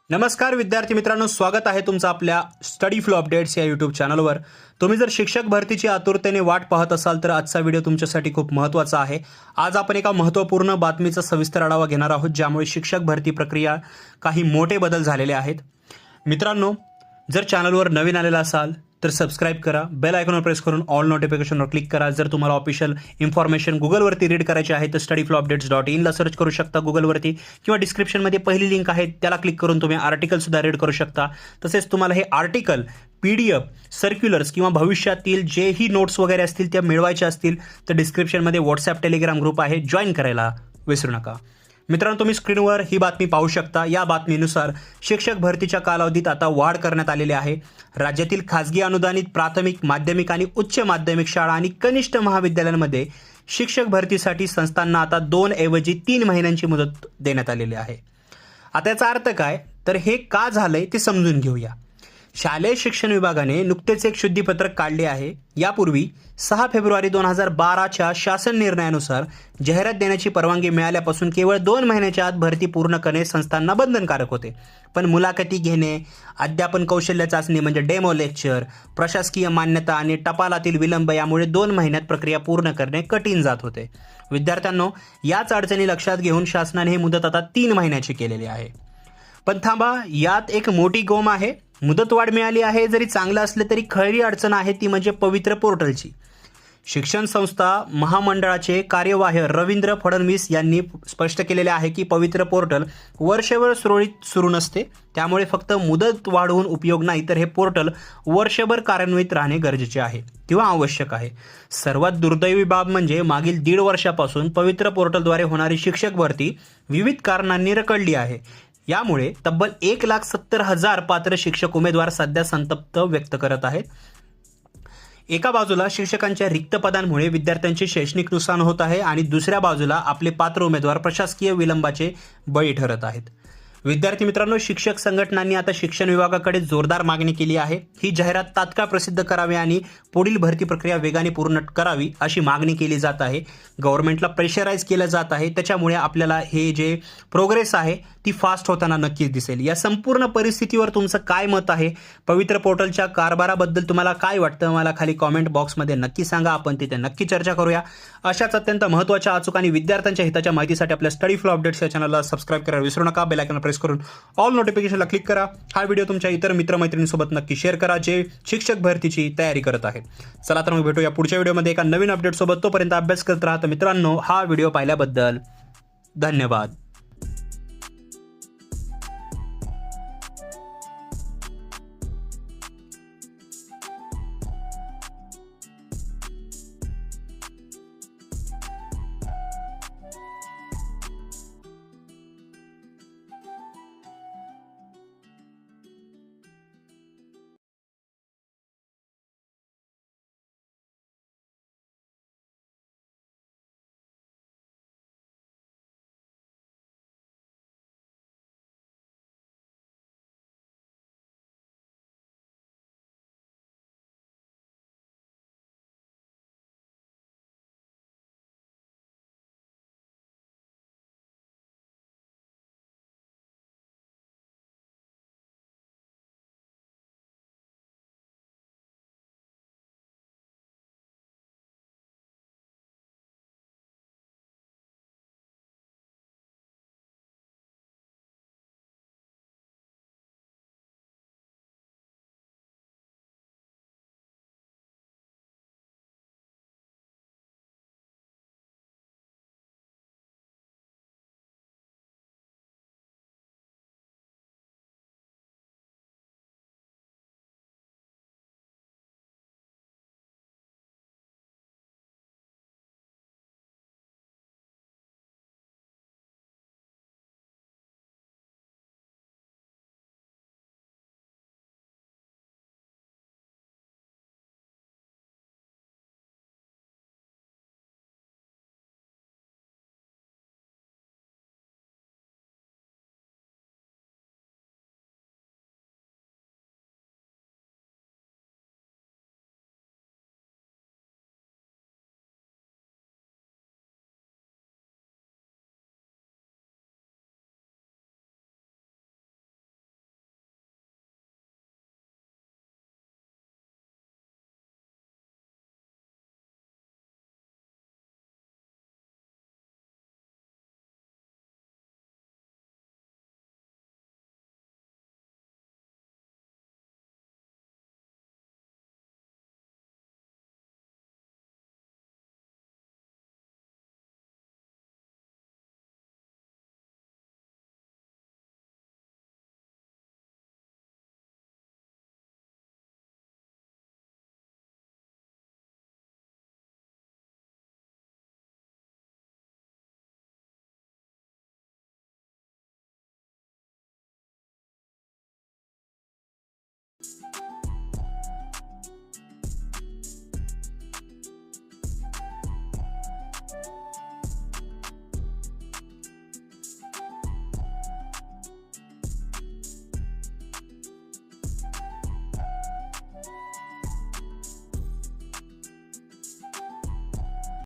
नमस्कार विद्यार्थी मित्रांनो, स्वागत आहे तुमचं आपल्या स्टडी फ्लो अपडेट्स या यूट्यूब चॅनलवर। तुम्ही जर शिक्षक भरतीची आतुरतेने वाट पाहत असाल तर आजचा व्हिडिओ तुमच्यासाठी खूप महत्त्वाचा आहे। आज आपण एका महत्त्वपूर्ण बातमीचा सविस्तर आढावा घेणार आहोत, ज्यामुळे शिक्षक भरती प्रक्रिया काही मोठे बदल झालेले आहेत। मित्रांनो, जर चॅनलवर नवीन आलेला असाल तर सबस्क्राइब करा, बेल आयकॉनवर प्रेस करून ऑल नोटिफिकेशनवर क्लिक करा। जर तुम्हाला ऑफिशियल इन्फॉर्मेशन गुगलवरती रीड करायची आहे तर studyflowupdates.in ला सर्च करू शकता गुगलवरती, किंवा डिस्क्रिप्शनमध्ये पहिली लिंक आहे त्याला क्लिक करून तुम्ही आर्टिकलसुद्धा रीड करू शकता। तसेच तुम्हाला हे आर्टिकल PDF, सर्क्युलर्स किंवा भविष्यातील जेही नोट्स वगैरे असतील त्या मिळवायच्या असतील तर डिस्क्रिप्शनमध्ये व्हॉट्सॲप टेलिग्राम ग्रुप आहे, जॉईन करायला विसरू नका। मित्रांनो, तुम्ही स्क्रीनवर ही बातमी पाहू शकता। या बातमीनुसार शिक्षक भरतीच्या कालावधीत आता वाढ करण्यात आलेली आहे। राज्यातील खासगी अनुदानित प्राथमिक, माध्यमिक आणि उच्च माध्यमिक शाळा आणि कनिष्ठ महाविद्यालयांमध्ये शिक्षक भरतीसाठी संस्थांना आता 2 ऐवजी 3 महिन्यांची मुदत देण्यात आलेली आहे। आता याचा अर्थ काय, तर हे का झालंय ते समजून घेऊया। शालेय शिक्षण विभागाने नुकतेच एक शुद्धीपत्रक काढले आहे। यापूर्वी 6 फेब्रुवारी 2012च्या शासन निर्णयानुसार जाहिरात देण्याची परवानगी मिळाल्यापासून केवळ 2 महिन्याच्या आत भरती पूर्ण करणे संस्थांना बंधनकारक होते। पण मुलाखती घेणे, अध्यापन कौशल्य चाचणी म्हणजे डेमो लेक्चर, प्रशासकीय मान्यता आणि टपालातील विलंब यामुळे 2 महिन्यात प्रक्रिया पूर्ण करणे कठीण जात होते। विद्यार्थ्यांनो, याच अडचणी लक्षात घेऊन शासनाने ही मुदत आता 3 महिन्याची केलेली आहे। पण थांबा, यात एक मोठी गोम आहे। मुदतवाढ मिळाली आहे जरी चांगलं असले तरी खरी अडचण आहे ती म्हणजे पवित्र पोर्टलची। शिक्षण संस्था महामंडळाचे कार्यवाह रवींद्र फडणवीस यांनी स्पष्ट केलेले आहे की पवित्र पोर्टल वर्षभर सुरळीत सुरू नसते, त्यामुळे फक्त मुदत वाढवून उपयोग नाही, तर हे पोर्टल वर्षभर कार्यान्वित राहणे गरजेचे आहे किंवा आवश्यक आहे। सर्वात दुर्दैवी बाब म्हणजे मागील 1.5 वर्षापासून पवित्र पोर्टलद्वारे होणारी शिक्षक भरती विविध कारणांनी रखडली आहे। यामुळे तब्बल 1,70,000 पात्र शिक्षक उमेदवार सध्या संतप्त व्यक्त करत आहेत। एका बाजूला शिक्षकांच्या रिक्त पदांमुळे विद्यार्थ्यांचे शैक्षणिक नुकसान होत आहे आणि दुसऱ्या बाजूला आपले पात्र उमेदवार प्रशासकीय विलंबाचे बळी ठरत आहेत। विद्यार्थी मित्रांनो, शिक्षक संघटनांनी आता शिक्षण विभागाकडे जोरदार मागणी केली आहे। ही जाहिरात तात्काळ प्रसिद्ध करावी आणि पुढील भरती प्रक्रिया वेगाने पूर्ण करावी अशी मागणी केली जात आहे। गव्हर्नमेंटला प्रेशराईज केलं जात आहे, त्याच्यामुळे आपल्याला हे जे प्रोग्रेस आहे ती फास्ट होताना नक्कीच दिसेल। या संपूर्ण परिस्थितीवर तुमचं काय मत आहे, पवित्र पोर्टलच्या कारभाराबद्दल तुम्हाला काय वाटतं, मला खाली कॉमेंट बॉक्समध्ये नक्की सांगा, आपण तिथे नक्की चर्चा करूया। अशाच अत्यंत महत्त्वाच्या, अचूक आणि विद्यार्थ्यांच्या हिताच्या माहितीसाठी आपल्या स्टडी फ्लो अपडेट्स या चॅनलला सबस्क्राइब करायला विसरू नका। बेल आयकॉन प्रेस करून ऑल नोटिफिकेशनला क्लिक करा। हा व्हिडिओ तुमच्या इतर मित्रमैत्रिणींसोबत नक्की शेअर करा जे शिक्षक भरतीची तयारी करत आहेत। चला तर मग भेटूया पुढच्या व्हिडिओमध्ये एका नवीन अपडेट सोबत। तोपर्यंत अभ्यास करत राहा। तर मित्रांनो, हा व्हिडिओ पाहिल्याबद्दल धन्यवाद।